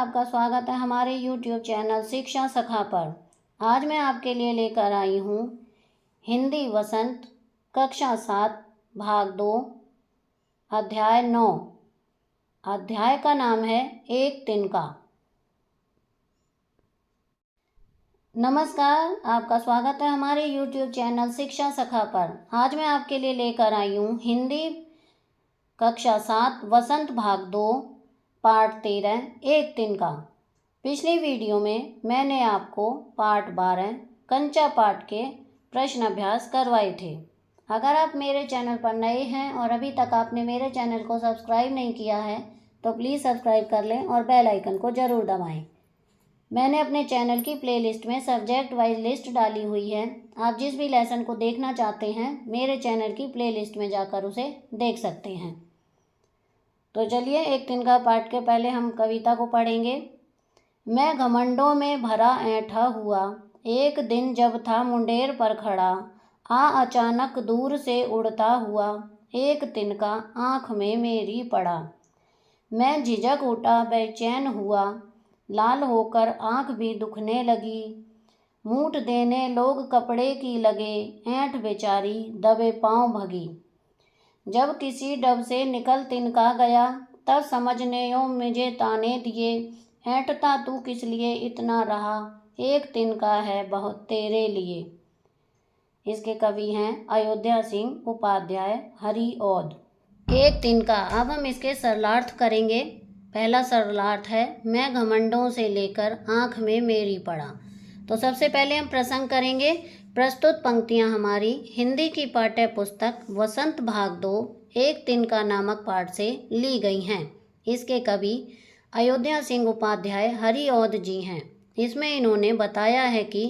आपका स्वागत है हमारे YouTube चैनल शिक्षा सखा पर। आज मैं आपके लिए लेकर आई हूँ हिंदी वसंत कक्षा 7 भाग 2 अध्याय 9। अध्याय का नाम है एक तिनका। नमस्कार, आपका स्वागत है हमारे YouTube चैनल शिक्षा सखा पर। आज मैं आपके लिए लेकर आई हूँ हिंदी कक्षा 7 वसंत भाग 2 पार्ट 13 एक तिनका। पिछली वीडियो में मैंने आपको पार्ट 12 कंचा पाठ के प्रश्न अभ्यास करवाए थे। अगर आप मेरे चैनल पर नए हैं और अभी तक आपने मेरे चैनल को सब्सक्राइब नहीं किया है तो प्लीज़ सब्सक्राइब कर लें और बेल आइकन को ज़रूर दबाएं। मैंने अपने चैनल की प्लेलिस्ट में सब्जेक्ट वाइज लिस्ट डाली हुई है। आप जिस भी लेसन को देखना चाहते हैं मेरे चैनल की प्लेलिस्ट में जाकर उसे देख सकते हैं। तो चलिए एक तिनका पाठ के पहले हम कविता को पढ़ेंगे। मैं घमंडों में भरा ऐंठा हुआ, एक दिन जब था मुंडेर पर खड़ा, अचानक दूर से उड़ता हुआ एक तिनका आँख में मेरी पड़ा। मैं झिझक उठा, बेचैन हुआ, लाल होकर आँख भी दुखने लगी। मूठ देने लोग कपड़े की लगे, ऐंठ बेचारी दबे पाँव भगी। जब किसी डब से निकल तिनका गया, तब समझने मुझे ताने दिए, ऐंठता तू किस लिए इतना रहा, एक तिनका है बहुत तेरे लिए। इसके कवि हैं अयोध्या सिंह उपाध्याय, हरिऔध। एक तिनका। अब हम इसके सरलार्थ करेंगे। पहला सरलार्थ है मैं घमंडों से लेकर आँख में मेरी पड़ा। तो सबसे पहले हम प्रसंग करेंगे। प्रस्तुत पंक्तियां हमारी हिंदी की पाठ्य पुस्तक वसंत भाग 2 एक तिनका नामक पाठ से ली गई हैं। इसके कवि अयोध्या सिंह उपाध्याय हरिऔध जी हैं। इसमें इन्होंने बताया है कि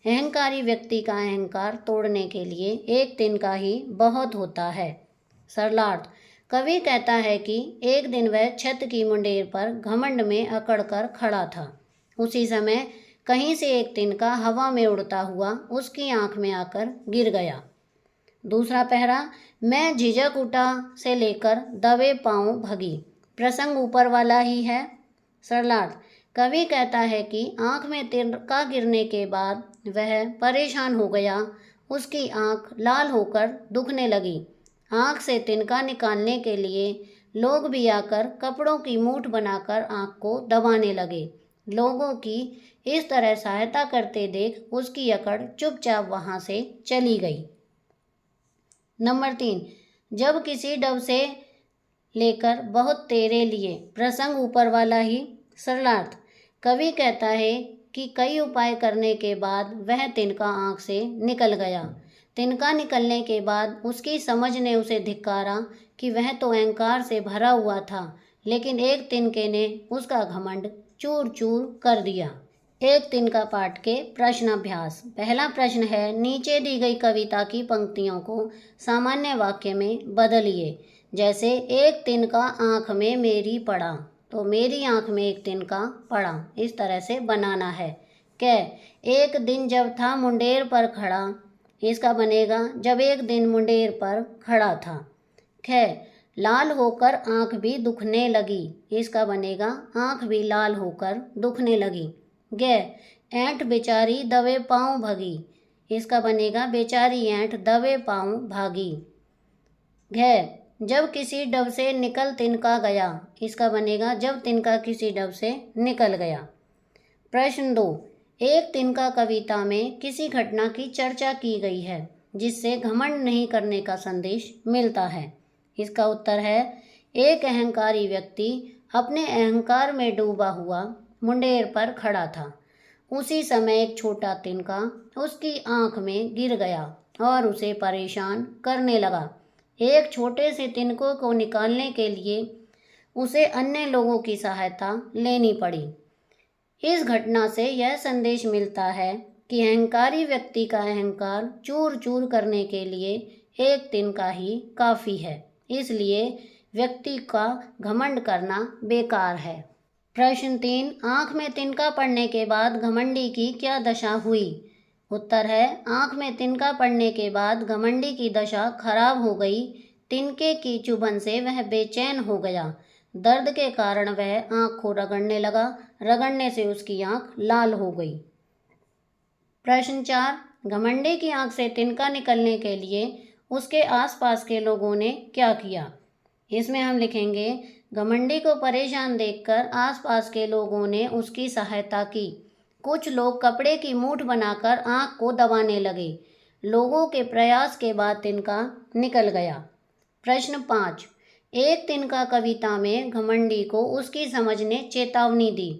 अहंकारी व्यक्ति का अहंकार तोड़ने के लिए एक तिनका ही बहुत होता है। सरलार्थ। कवि कहता है कि एक दिन वह छत की मुंडेर पर घमंड में अकड़ कर खड़ा था। उसी समय कहीं से एक तिनका हवा में उड़ता हुआ उसकी आंख में आकर गिर गया। दूसरा पहरा मैं झिझक उठा से लेकर दबे पाँव भगी। प्रसंग ऊपर वाला ही है। सरलार्थ। कवि कहता है कि आंख में तिनका गिरने के बाद वह परेशान हो गया। उसकी आंख लाल होकर दुखने लगी। आंख से तिनका निकालने के लिए लोग भी आकर कपड़ों की मूठ बनाकर आंख को दबाने लगे। लोगों की इस तरह सहायता करते देख उसकी अकड़ चुपचाप वहां से चली गई। नंबर 3 जब किसी डब से लेकर बहुत तेरे लिए। प्रसंग ऊपर वाला ही। सरलार्थ। कवि कहता है कि कई उपाय करने के बाद वह तिनका आंख से निकल गया। तिनका निकलने के बाद उसकी समझ ने उसे धिक्कारा कि वह तो अहंकार से भरा हुआ था, लेकिन एक तिनके ने उसका घमंड चूर चूर कर दिया। एक तिनका पाठ के प्रश्न अभ्यास। पहला प्रश्न है नीचे दी गई कविता की पंक्तियों को सामान्य वाक्य में बदलिए। जैसे एक तिनका आँख में मेरी पड़ा, तो मेरी आँख में एक तिनका पड़ा, इस तरह से बनाना है। एक दिन जब था मुंडेर पर खड़ा, इसका बनेगा जब एक दिन मुंडेर पर खड़ा था। लाल होकर आँख भी दुखने लगी, इसका बनेगा आँख भी लाल होकर दुखने लगी। ऐंठ बेचारी दबे पाँव भगी, इसका बनेगा बेचारी ऐंठ दबे पाँव भागी। जब किसी डब से निकल तिनका गया, इसका बनेगा जब तिनका किसी डब से निकल गया। प्रश्न 2 एक तिनका कविता में किसी घटना की चर्चा की गई है जिससे घमंड नहीं करने का संदेश मिलता है। इसका उत्तर है एक अहंकारी व्यक्ति अपने अहंकार में डूबा हुआ मुंडेर पर खड़ा था। उसी समय एक छोटा तिनका उसकी आंख में गिर गया और उसे परेशान करने लगा। एक छोटे से तिनकों को निकालने के लिए उसे अन्य लोगों की सहायता लेनी पड़ी। इस घटना से यह संदेश मिलता है कि अहंकारी व्यक्ति का अहंकार चूर चूर करने के लिए एक तिनका ही काफ़ी है, इसलिए व्यक्ति का घमंड करना बेकार है। प्रश्न 3 आँख में तिनका पड़ने के बाद घमंडी की क्या दशा हुई? उत्तर है आँख में तिनका पड़ने के बाद घमंडी की दशा खराब हो गई। तिनके की चुभन से वह बेचैन हो गया। दर्द के कारण वह आँख को रगड़ने लगा। रगड़ने से उसकी आँख लाल हो गई। प्रश्न 4, घमंडी की आँख से तिनका निकलने के लिए उसके आसपास के लोगों ने क्या किया। इसमें हम लिखेंगे, घमंडी को परेशान देखकर आसपास के लोगों ने उसकी सहायता की। कुछ लोग कपड़े की मूठ बनाकर आँख को दबाने लगे। लोगों के प्रयास के बाद तिनका निकल गया। प्रश्न 5, एक तिनका कविता में घमंडी को उसकी समझ ने चेतावनी दी।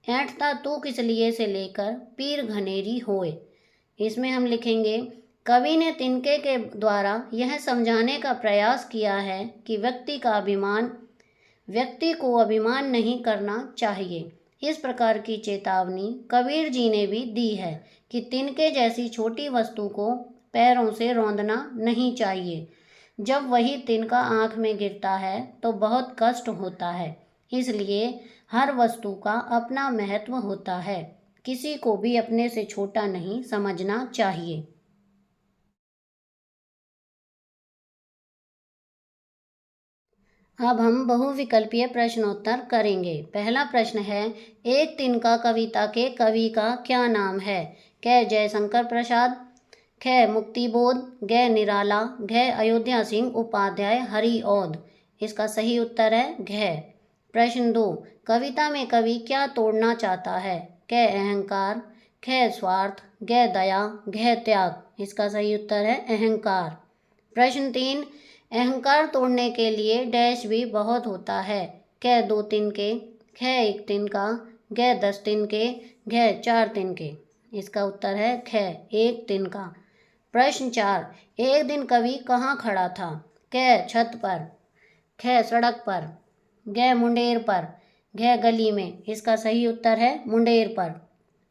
ऐंठता तू किस लिए से लेकर पीर घनेरी होए। इसमें हम लिखेंगे, कवि ने तिनके के द्वारा यह समझाने का प्रयास किया है कि व्यक्ति को अभिमान नहीं करना चाहिए। इस प्रकार की चेतावनी कबीर जी ने भी दी है कि तिनके जैसी छोटी वस्तु को पैरों से रौंदना नहीं चाहिए। जब वही तिनका आँख में गिरता है तो बहुत कष्ट होता है। इसलिए हर वस्तु का अपना महत्व होता है। किसी को भी अपने से छोटा नहीं समझना चाहिए। अब हम बहुविकल्पीय प्रश्नोत्तर करेंगे। पहला प्रश्न है, एक तिनका कविता के कवि का क्या नाम है। क जयशंकर प्रसाद, ख मुक्तिबोध, ग निराला, घ अयोध्या सिंह उपाध्याय हरिऔध। इसका सही उत्तर है घ। प्रश्न 2, कविता में कवि क्या तोड़ना चाहता है। क अहंकार, ख स्वार्थ, ग दया, घ त्याग। इसका सही उत्तर है अहंकार। प्रश्न 3, अहंकार तोड़ने के लिए डैश भी बहुत होता है। क 2 तिनके, ख 1 तिनका, ग 10 तिनके, घ 4 तिनके। इसका उत्तर है ख 1 तिनका। प्रश्न 4, एक दिन कवि कहाँ खड़ा था। क छत पर, ख सड़क पर, ग मुंडेर पर, घ गली में। इसका सही उत्तर है मुंडेर पर।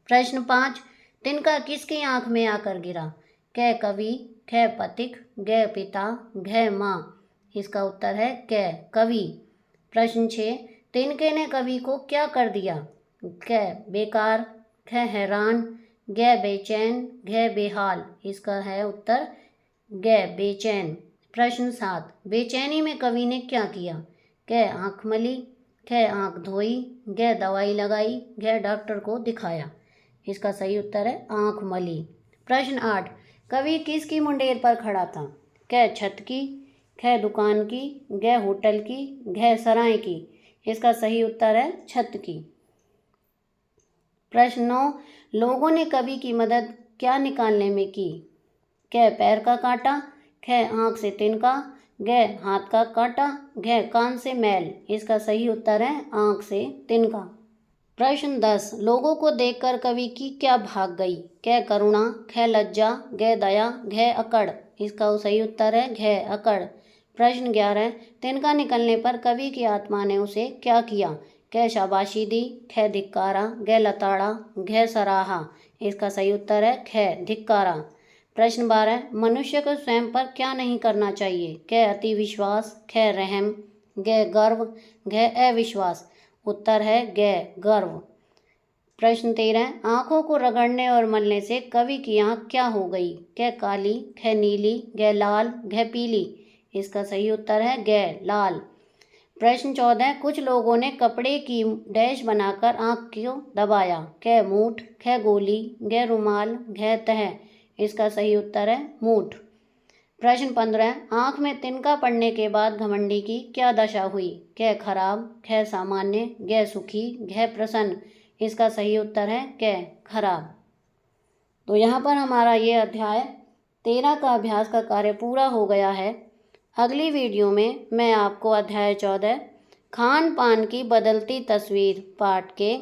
प्रश्न 5, तिनका किसकी आंख में आकर गिरा। क कवि, ख पथिक, ग पिता, घ माँ। इसका उत्तर है क कवि। प्रश्न 6, तिनके ने कवि को क्या कर दिया। क बेकार, ख हैरान, ग बेचैन, घ बेहाल। इसका है उत्तर ग बेचैन। प्रश्न 7, बेचैनी में कवि ने क्या किया। क आँख मली, ख आँख धोई, घ दवाई लगाई, घ डॉक्टर को दिखाया। इसका सही उत्तर है आँख मली। प्रश्न 8, कवि किसकी मुंडेर पर खड़ा था। क छत की, ख दुकान की, घ होटल की, घ सराय की। इसका सही उत्तर है छत की। प्रश्न 9, लोगों ने कवि की मदद क्या निकालने में की। क पैर का कांटा, ख आँख से तिनका, घ हाथ का कांटा, घ कान से मैल। इसका सही उत्तर है आँख से तिनका। प्रश्न 10, लोगों को देखकर कवि की क्या भाग गई। क करुणा, ख लज्जा, घ दया, घ अकड़। इसका सही उत्तर है घ अकड़। प्रश्न 11, तिनका निकलने पर कवि की आत्मा ने उसे क्या किया। क शाबाशी दी, ख धिक्कारा, घ लताड़ा, घ सराहा। इसका सही उत्तर है ख धिक्कारा। प्रश्न 12, मनुष्य को स्वयं पर क्या नहीं करना चाहिए। क अति विश्वास, ख रहम, घ गर्व, घ अविश्वास। उत्तर है ग गर्व। प्रश्न 13, आँखों को रगड़ने और मलने से कवि की आँख क्या हो गई। क काली, ख नीली, घ लाल, घ पीली। इसका सही उत्तर है ग लाल। प्रश्न 14, कुछ लोगों ने कपड़े की डैश बनाकर आँख को दबाया। क मूठ, ख गोली, घ रुमाल, घ तह। इसका सही उत्तर है मूठ। प्रश्न 15, आँख में तिनका पड़ने के बाद घमंडी की क्या दशा हुई। क खराब, ख सामान्य, घ सुखी, घ प्रसन्न। इसका सही उत्तर है क खराब। तो यहाँ पर हमारा ये अध्याय 13 का अभ्यास का कार्य पूरा हो गया है। अगली वीडियो में मैं आपको अध्याय 14 खान पान की बदलती तस्वीर पाठ के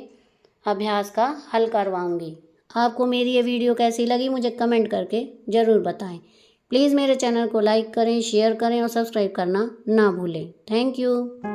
अभ्यास का हल करवाऊंगी। आपको मेरी ये वीडियो कैसी लगी मुझे कमेंट करके ज़रूर बताएं। प्लीज़ मेरे चैनल को लाइक करें, शेयर करें और सब्सक्राइब करना ना भूलें। Thank you.